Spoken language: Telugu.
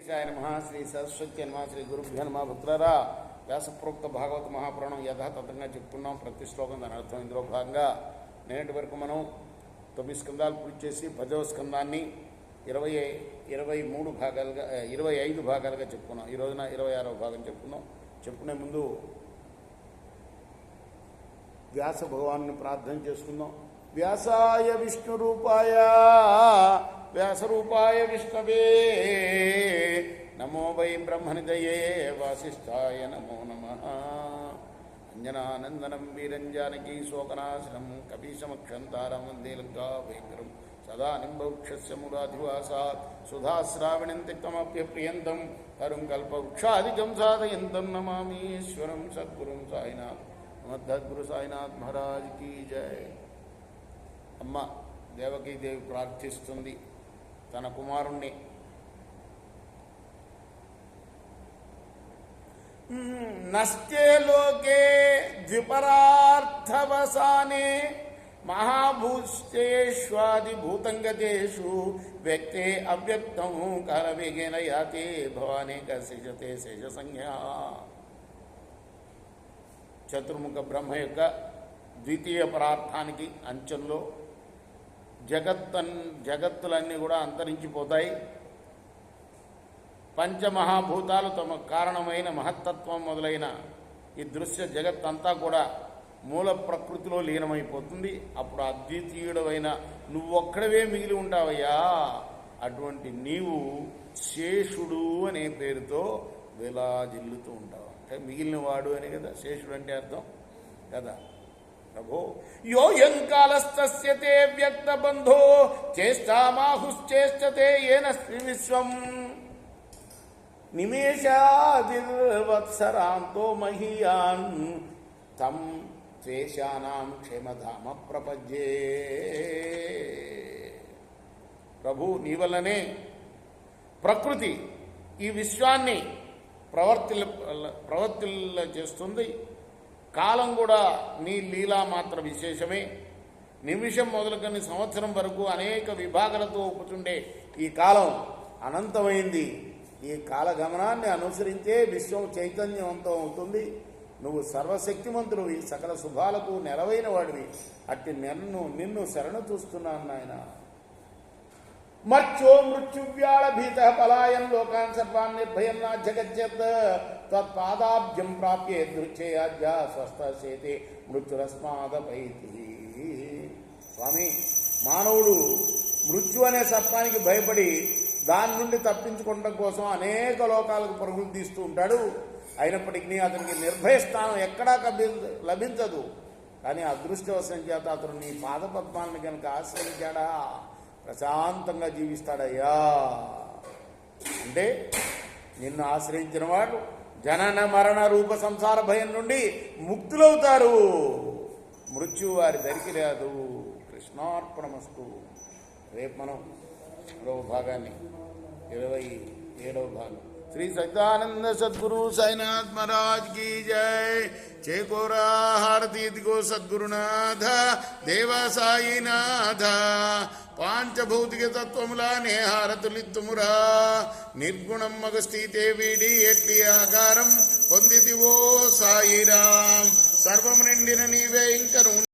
नमः श्री सरस्वती नमः श्री गुरुभ्यो नमः पुत्ररा व्यासप्रोक्त भागवत महापुराणం యథాతథంగా చెప్పుకున్నాం. ప్రతి శ్లోకం దాని అర్థం ఇందులో భాగంగా నేటి వరకు మనం 9 స్కందాలు పూర్తి చేసి 10వ స్కందాన్ని 23 భాగాలుగా 25 భాగాలుగా చెప్పుకున్నాం. ఈ రోజున 26వ భాగం చెప్పుకున్నాం. చెప్పుకునే ముందు వ్యాస భగవాన్ని ప్రార్థన చేసుకుందాం. వ్యాసాయ విష్ణు రూపాయ వ్యాసరూపాయ విష్ణవే నమో వై బ్రహ్మనిదయే వాసిష్ఠాయ నమో నమః. అంజనానందనం వీరంజానకీ శోకనాశనం కపీశమక్షంతారం వందే లంకా భయంకరం సదా నింబవృక్షస్య మూలాధివాసాత్ సుధాశ్రావణిం తిక్తమప్యప్రియంతం తరుం కల్పవృక్షాదికం సాధయంతం నమామి ఈశ్వరం సద్గురుం సాయినాథ్ మద్దద్గురు సాయినాథ్ మహారాజ్ కీ జై. అమ్మ దేవకీదేవి ప్రార్థిస్తుంది తన కుమారుణ్ణి. నష్టే లోకే ద్విపరార్థవసానే మహాభూతేష్వాదిభూతంగతేషు వ్యక్తే అవ్యక్తం కాలవేగేన యాతే భవానేక శేషతే శేషసంజ్ఞా. చతుర్ముఖ బ్రహ్మ యొక్క ద్వితీయ పరార్థానికి అంచెల్లో జగత్తులన్నీ కూడా అంతరించిపోతాయి. పంచమహాభూతాలు తమ కారణమైన మహత్తత్వం మొదలైన ఈ దృశ్య జగత్తంతా కూడా మూల ప్రకృతిలో లీనమైపోతుంది. అప్పుడు అద్వితీయుడవైన నువ్వొక్కడవే మిగిలి ఉంటావయ్యా. అటువంటి నీవు శేషుడు అనే పేరుతో విలాజిల్లుతూ ఉంటావు. అంటే మిగిలిన వాడు అని కదా శేషుడు అంటే అర్థం కదా. ప్రభో యోయం కాలస్తస్యతే వ్యక్తబంధో చేష్టామాహుశ్చేష్టతే ఏన విశ్వం నిమేషాదిర్వత్సరాంతో మహీయాన్ తం త్వేషానాం క్షేమధామ ప్రపద్యే. ప్రభు నీ వల్లనే ప్రకృతి ఈ విశ్వాన్ని ప్రవర్తిల్ల చేస్తుంది. కాలం కూడా నీ లీలా మాత్ర విశేషమే. నిమిషం మొదలుకొని సంవత్సరం వరకు అనేక విభాగాలతో ఒప్పుచుండే ఈ కాలం అనంతమైంది. ఈ కాలగమనాన్ని అనుసరించే విశ్వం చైతన్యవంతం అవుతుంది. నువ్వు సర్వశక్తిమంతుడివి, సకల శుభాలకు నెరవైన వాడివి. అట్టి నిన్ను శరణు చూస్తున్నాను నాయన. మర్చో మృత్యువ్యాళ భీత పలాయన్ లోకాన్ సర్వాన్ నిర్భయం నా జగజ్జత్ తత్పాదాబ్జం ప్రాప్యే దృచ్చేయాజ్య స్వస్థసేతే మృత్యురస్మాదపైతి. స్వామి, మానవుడు మృత్యు అనే సర్పానికి భయపడి దాని నుండి తప్పించుకోవడం కోసం అనేక లోకాలకు పరుగులు తీస్తూ ఉంటాడు. అయినప్పటికీ అతనికి నిర్భయ స్థానం ఎక్కడా లభించదు. కానీ అదృష్టవశం చేత అతను నీ పాదపద్మాలను కనుక ఆశ్రయించాడా ప్రశాంతంగా జీవిస్తాడయ్యా. అంటే నిన్ను ఆశ్రయించిన వాడు జనన మరణ రూప సంసార భయం నుండి ముక్తులవుతారు. మృత్యువు వారి దరికి రాదు. కృష్ణార్పణమస్తు. రేపు మనం 2వ భాగాన్ని 27వ భాగం श्री सच्चिदानंद सद्गुरु साईनाथ महाराज की जय. चेकोरा हारती को सद्गुरुनाथ देवा साईनाथ पांचभौतिक तत्वमुलाने हारतुलित्तुमुरा निर्गुणं मगस्थिते వీడి ఎట్టి ఆకారం పొందితివో సాయిరాం. సర్వము నిండిన నీవే ఇంకను